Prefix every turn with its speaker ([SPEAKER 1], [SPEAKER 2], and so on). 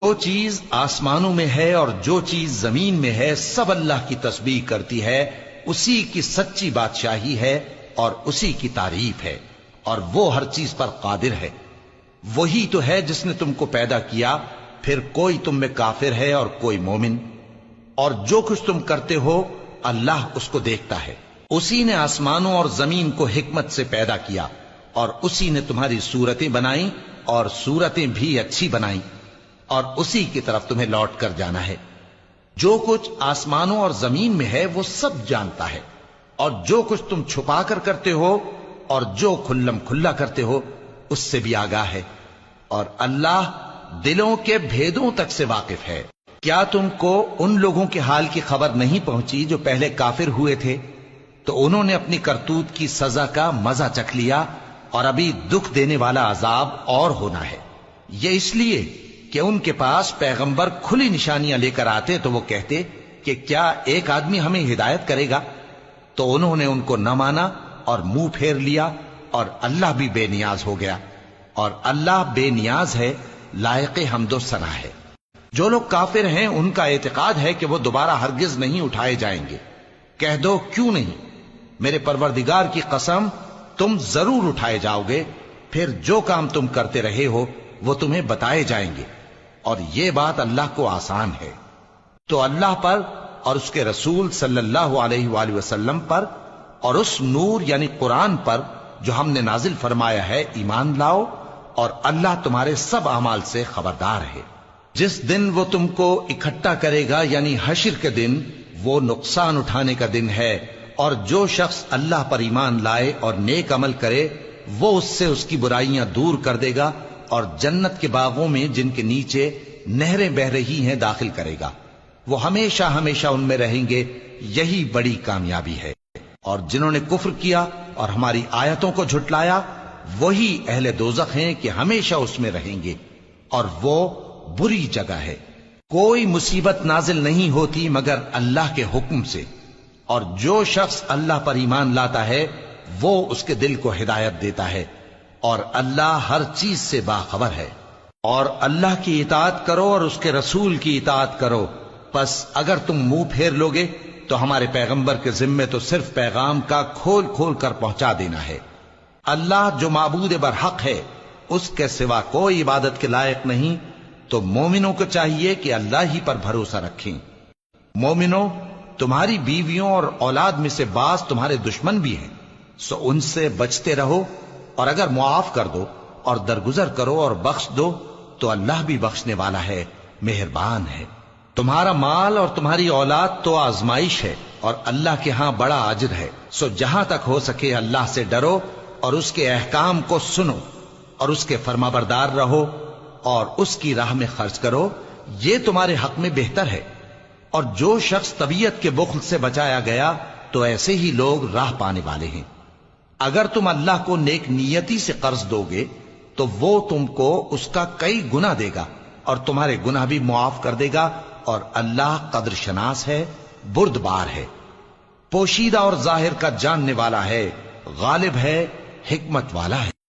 [SPEAKER 1] جو چیز آسمانوں میں ہے اور جو چیز زمین میں ہے سب اللہ کی تسبیح کرتی ہے، اسی کی سچی بادشاہی ہے اور اسی کی تعریف ہے، اور وہ ہر چیز پر قادر ہے۔ وہی تو ہے جس نے تم کو پیدا کیا، پھر کوئی تم میں کافر ہے اور کوئی مومن، اور جو کچھ تم کرتے ہو اللہ اس کو دیکھتا ہے۔ اسی نے آسمانوں اور زمین کو حکمت سے پیدا کیا، اور اسی نے تمہاری صورتیں بنائیں اور صورتیں بھی اچھی بنائیں، اور اسی کی طرف تمہیں لوٹ کر جانا ہے۔ جو کچھ آسمانوں اور زمین میں ہے وہ سب جانتا ہے، اور جو کچھ تم چھپا کر کرتے ہو اور جو کھلم کھلا کرتے ہو اس سے بھی آگاہ ہے، اور اللہ دلوں کے بھیدوں تک سے واقف ہے۔ کیا تم کو ان لوگوں کے حال کی خبر نہیں پہنچی جو پہلے کافر ہوئے تھے؟ تو انہوں نے اپنی کرتوت کی سزا کا مزہ چکھ لیا، اور ابھی دکھ دینے والا عذاب اور ہونا ہے۔ یہ اس لیے کہ ان کے پاس پیغمبر کھلی نشانیاں لے کر آتے تو وہ کہتے کہ کیا ایک آدمی ہمیں ہدایت کرے گا؟ تو انہوں نے ان کو نہ مانا اور منہ پھیر لیا، اور اللہ بھی بے نیاز ہو گیا، اور اللہ بے نیاز ہے، لائق حمد و ثنا ہے۔ جو لوگ کافر ہیں ان کا اعتقاد ہے کہ وہ دوبارہ ہرگز نہیں اٹھائے جائیں گے۔ کہہ دو کیوں نہیں؟ میرے پروردگار کی قسم تم ضرور اٹھائے جاؤ گے، پھر جو کام تم کرتے رہے ہو وہ تمہیں بتائے جائیں گے، اور یہ بات اللہ کو آسان ہے۔ تو اللہ پر اور اس کے رسول صلی اللہ علیہ وآلہ وسلم پر اور اس نور یعنی قرآن پر جو ہم نے نازل فرمایا ہے ایمان لاؤ، اور اللہ تمہارے سب اعمال سے خبردار ہے۔ جس دن وہ تم کو اکٹھا کرے گا یعنی حشر کے دن، وہ نقصان اٹھانے کا دن ہے، اور جو شخص اللہ پر ایمان لائے اور نیک عمل کرے وہ اس سے اس کی برائیاں دور کر دے گا، اور جنت کے باغوں میں جن کے نیچے نہریں بہ رہی ہیں داخل کرے گا۔ وہ ہمیشہ ہمیشہ ان میں رہیں گے، یہی بڑی کامیابی ہے۔ اور جنہوں نے کفر کیا اور ہماری آیتوں کو جھٹلایا وہی اہل دوزخ ہیں کہ ہمیشہ اس میں رہیں گے، اور وہ بری جگہ ہے۔ کوئی مصیبت نازل نہیں ہوتی مگر اللہ کے حکم سے، اور جو شخص اللہ پر ایمان لاتا ہے وہ اس کے دل کو ہدایت دیتا ہے، اور اللہ ہر چیز سے باخبر ہے۔ اور اللہ کی اطاعت کرو اور اس کے رسول کی اطاعت کرو، پس اگر تم منہ پھیر لوگے تو ہمارے پیغمبر کے ذمے تو صرف پیغام کا کھول کھول کر پہنچا دینا ہے۔ اللہ جو معبود برحق ہے اس کے سوا کوئی عبادت کے لائق نہیں، تو مومنوں کو چاہیے کہ اللہ ہی پر بھروسہ رکھیں۔ مومنوں، تمہاری بیویوں اور اولاد میں سے بعض تمہارے دشمن بھی ہیں، سو ان سے بچتے رہو، اور اگر معاف کر دو اور درگزر کرو اور بخش دو تو اللہ بھی بخشنے والا ہے، مہربان ہے۔ تمہارا مال اور تمہاری اولاد تو آزمائش ہے، اور اللہ کے ہاں بڑا اجر ہے، سو جہاں تک ہو سکے اللہ سے ڈرو اور اس کے احکام کو سنو، اور اس کے فرمانبردار رہو، اور اس کی راہ میں خرچ کرو، یہ تمہارے حق میں بہتر ہے۔ اور جو شخص طبیعت کے بخل سے بچایا گیا تو ایسے ہی لوگ راہ پانے والے ہیں۔ اگر تم اللہ کو نیک نیتی سے قرض دو گے تو وہ تم کو اس کا کئی گنا دے گا، اور تمہارے گناہ بھی معاف کر دے گا، اور اللہ قدر شناس ہے، بردبار ہے، پوشیدہ اور ظاہر کا جاننے والا ہے، غالب ہے، حکمت والا ہے۔